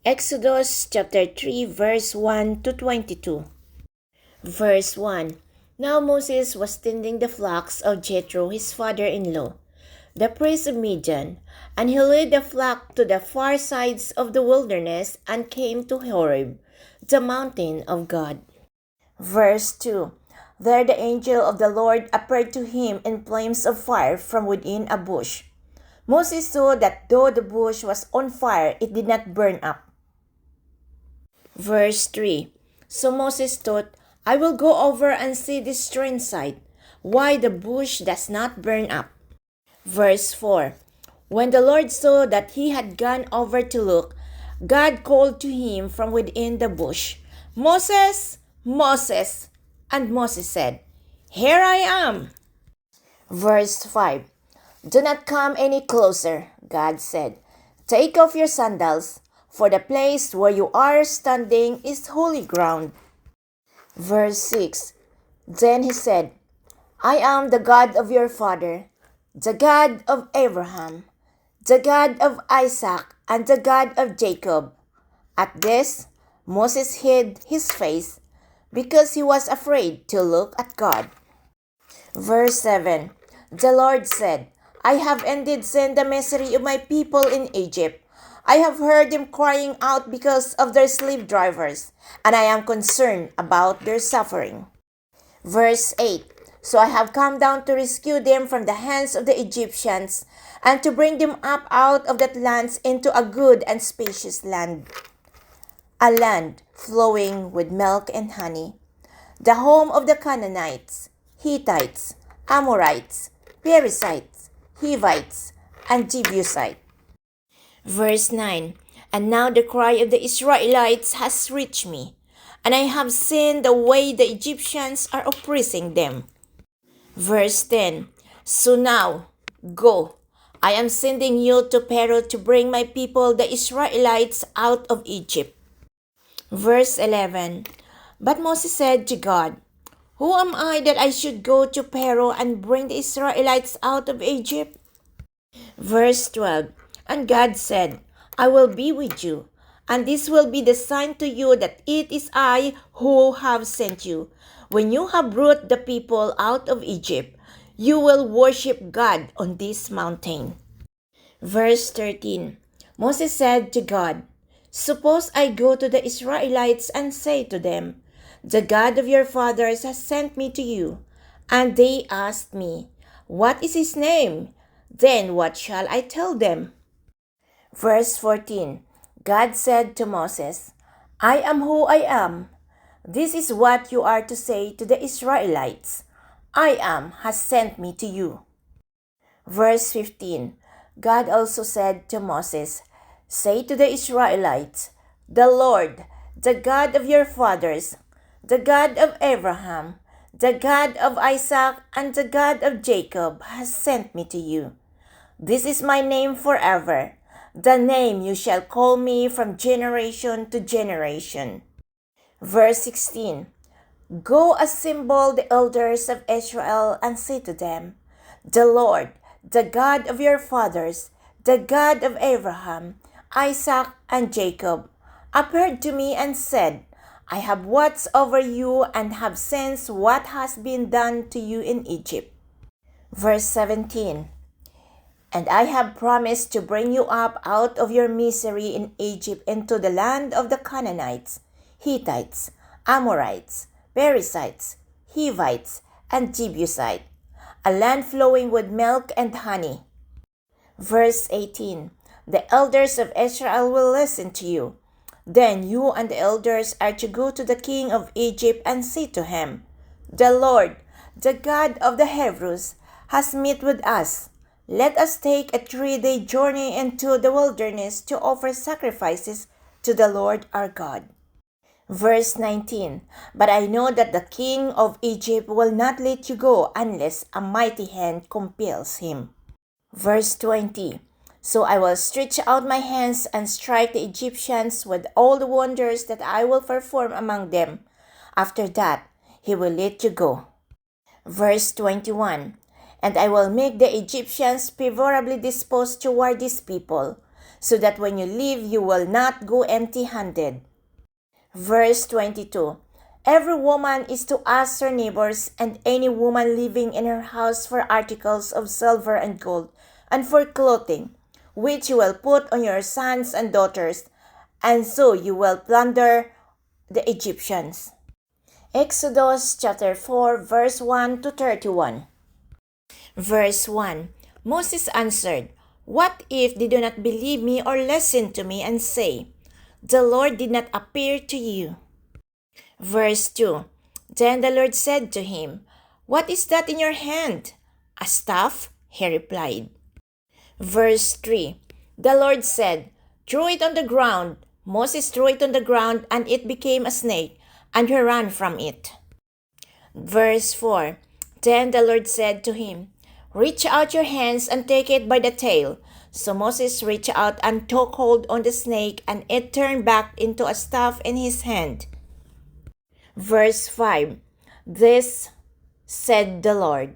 Exodus chapter 3 verse 1 to 22. Verse 1. Now Moses was tending the flocks of Jethro his father-in-law, the priest of Midian, and he led the flock to the far sides of the wilderness and came to Horeb, the mountain of God. Verse 2. There the angel of the Lord appeared to him in flames of fire from within a bush. Moses saw that though the bush was on fire, it did not burn up. Verse 3. So Moses thought, I will go over and see this strange sight, why the bush does not burn up. Verse 4. When the Lord saw that he had gone over to look, God called to him from within the bush, Moses, Moses. And Moses said, Here I am. Verse 5. Do not come any closer, God said. Take off your sandals, for the place where you are standing is holy ground. Verse 6. Then he said, I am the God of your father, the God of Abraham, the God of Isaac, and the God of Jacob. At this, Moses hid his face because he was afraid to look at God. Verse 7. The Lord said, I have indeed seen the misery of my people in Egypt. I have heard them crying out because of their slave drivers, and I am concerned about their suffering. Verse 8. So I have come down to rescue them from the hands of the Egyptians, and to bring them up out of that land into a good and spacious land, a land flowing with milk and honey, the home of the Canaanites, Hittites, Amorites, Perizzites, Hivites, and Jebusites. Verse 9. And now the cry of the Israelites has reached me, and I have seen the way the Egyptians are oppressing them. Verse 10. So now, go. I am sending you to Pharaoh to bring my people the Israelites out of Egypt. Verse 11. But Moses said to God, Who am I that I should go to Pharaoh and bring the Israelites out of Egypt? Verse 12. And God said, I will be with you, and this will be the sign to you that it is I who have sent you. When you have brought the people out of Egypt, you will worship God on this mountain. Verse 13. Moses said to God, Suppose I go to the Israelites and say to them, The God of your fathers has sent me to you. And they asked me, What is his name? Then what shall I tell them? Verse 14. God said to Moses, I am who I am. This is what you are to say to the Israelites. I am has sent me to you. Verse 15. God also said to Moses, Say to the Israelites, The Lord, the God of your fathers, the God of Abraham, the God of Isaac, and the God of Jacob has sent me to you. This is my name forever, the name you shall call me from generation to generation. Verse 16. Go assemble the elders of Israel and say to them, The Lord, the God of your fathers, the God of Abraham, Isaac, and Jacob, appeared to me and said, I have watched over you and have sensed what has been done to you in Egypt. Verse 17. And I have promised to bring you up out of your misery in Egypt into the land of the Canaanites, Hittites, Amorites, Perizzites, Hivites, and Jebusites, a land flowing with milk and honey. Verse 18. The elders of Israel will listen to you. Then you and the elders are to go to the king of Egypt and say to him, The Lord, the God of the Hebrews, has met with us. Let us take a 3-day journey into the wilderness to offer sacrifices to the Lord our God. Verse 19. But I know that the king of Egypt will not let you go unless a mighty hand compels him. Verse 20. So I will stretch out my hands and strike the Egyptians with all the wonders that I will perform among them. After that, he will let you go. Verse 21. And I will make the Egyptians favorably disposed toward these people, so that when you leave you will not go empty-handed. Verse 22. Every woman is to ask her neighbors and any woman living in her house for articles of silver and gold, and for clothing, which you will put on your sons and daughters, and so you will plunder the Egyptians. Exodus chapter 4, verse 1 to 31. Verse 1. Moses answered, "What if they do not believe me or listen to me and say, 'The Lord did not appear to you'?" Verse 2. Then the Lord said to him, "What is that in your hand?" "A staff," he replied. Verse 3. The Lord said, "Throw it on the ground." Moses threw it on the ground, and it became a snake, and he ran from it. Verse 4. Then the Lord said to him, "Reach out your hands and take it by the tail." So Moses reached out and took hold on the snake, and it turned back into a staff in his hand. Verse 5. This said the Lord,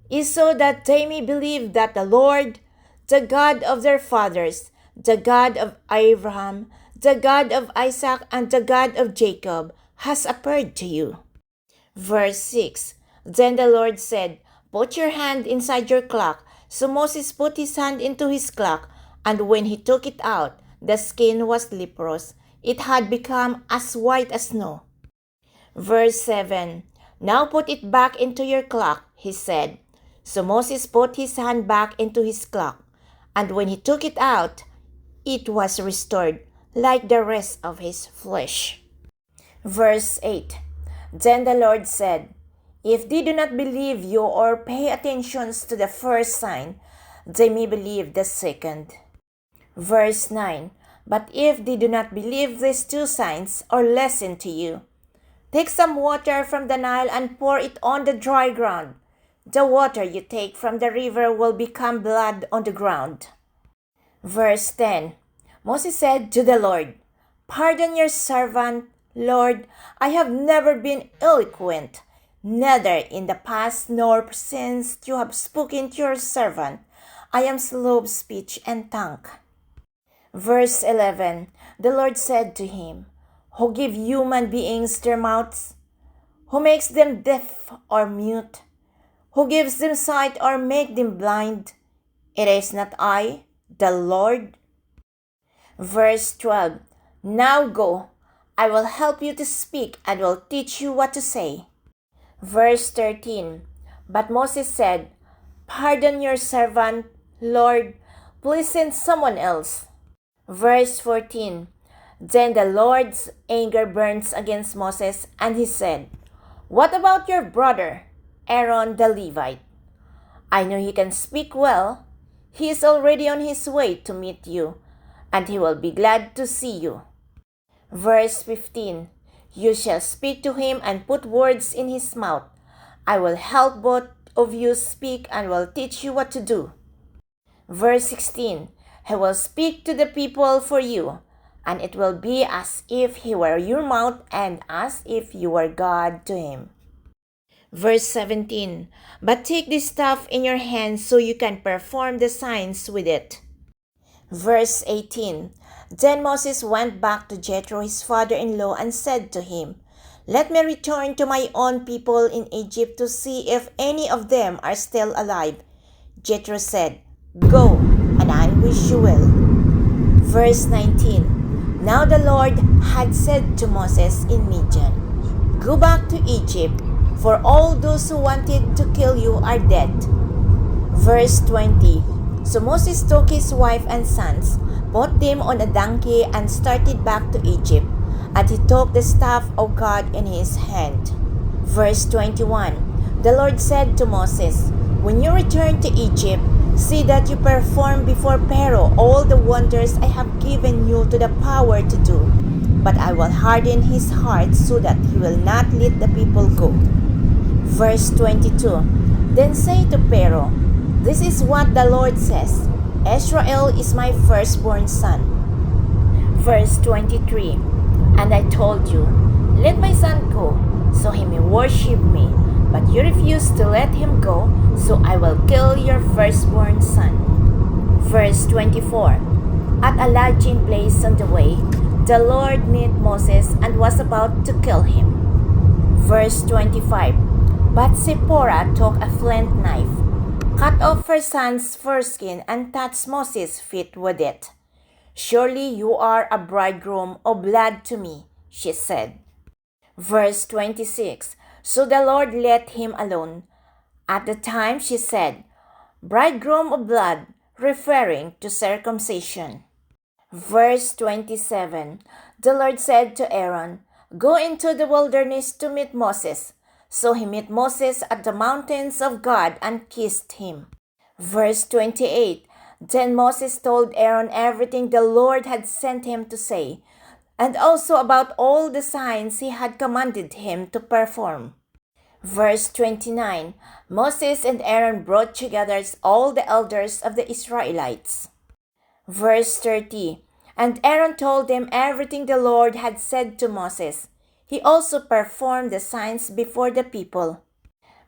is so that they may believe that the Lord, the God of their fathers, the God of Abraham, the God of Isaac, and the God of Jacob, has appeared to you. Verse 6. Then the Lord said, "Put your hand inside your cloak." So Moses put his hand into his cloak, and when he took it out, the skin was leprous. It had become as white as snow. Verse 7. Now put it back into your cloak, he said. So Moses put his hand back into his cloak, and when he took it out, it was restored, like the rest of his flesh. Verse 8. Then the Lord said, "If they do not believe you or pay attention to the first sign, they may believe the second." Verse 9. But if they do not believe these two signs or listen to you, take some water from the Nile and pour it on the dry ground. The water you take from the river will become blood on the ground. Verse 10. Moses said to the Lord, "Pardon your servant, Lord. I have never been eloquent, neither in the past nor since you have spoken to your servant. I am slow of speech and tongue." Verse 11. The Lord said to him, "Who give human beings their mouths? Who makes them deaf or mute? Who gives them sight or make them blind? It is not I, the Lord." Verse 12. Now go, I will help you to speak and will teach you what to say. Verse 13. But Moses said, "Pardon your servant, Lord. Please send someone else." Verse 14. Then the Lord's anger burns against Moses, and he said, "What about your brother, Aaron the Levite? I know he can speak well. He is already on his way to meet you, and he will be glad to see you." Verse 15. You shall speak to him and put words in his mouth. I will help both of you speak and will teach you what to do. Verse 16. He will speak to the people for you, and it will be as if he were your mouth and as if you were God to him. Verse 17. But take this staff in your hand so you can perform the signs with it. Verse 18. Then Moses went back to Jethro his father-in-law and said to him, "Let me return to my own people in Egypt to see if any of them are still alive." Jethro said, "Go, and I wish you well." Verse 19. Now the Lord had said to Moses in Midian, "Go back to Egypt, for all those who wanted to kill you are dead." Verse 20. So Moses took his wife and sons, put them on a donkey, and started back to Egypt, and he took the staff of God in his hand. Verse 21. The Lord said to Moses, "When you return to Egypt, see that you perform before Pharaoh all the wonders I have given you to the power to do, but I will harden his heart so that he will not let the people go." Verse 22. Then say to Pharaoh, "This is what the Lord says, Israel is my firstborn son." Verse 23. And I told you, "Let my son go, so he may worship me," but you refused to let him go, so I will kill your firstborn son. Verse 24. At a lodging place on the way, the Lord met Moses and was about to kill him. Verse 25. But Zipporah took a flint knife, cut off her son's foreskin, and touched Moses' feet with it. Surely you are a bridegroom of blood to me, she said. Verse 26. So the Lord let him alone. At the time she said, bridegroom of blood, referring to circumcision. Verse 27. The Lord said to Aaron, go into the wilderness to meet Moses. So he met Moses at the mountains of God and kissed him. Verse 28. Then Moses told Aaron everything the Lord had sent him to say, and also about all the signs he had commanded him to perform. Verse 29. Moses and Aaron brought together all the elders of the Israelites. Verse 30. And Aaron told them everything the Lord had said to Moses. He also performed the signs before the people.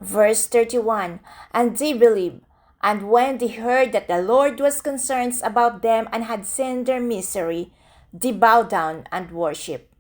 Verse 31. And they believed. And when they heard that the Lord was concerned about them and had seen their misery, they bowed down and worshipped.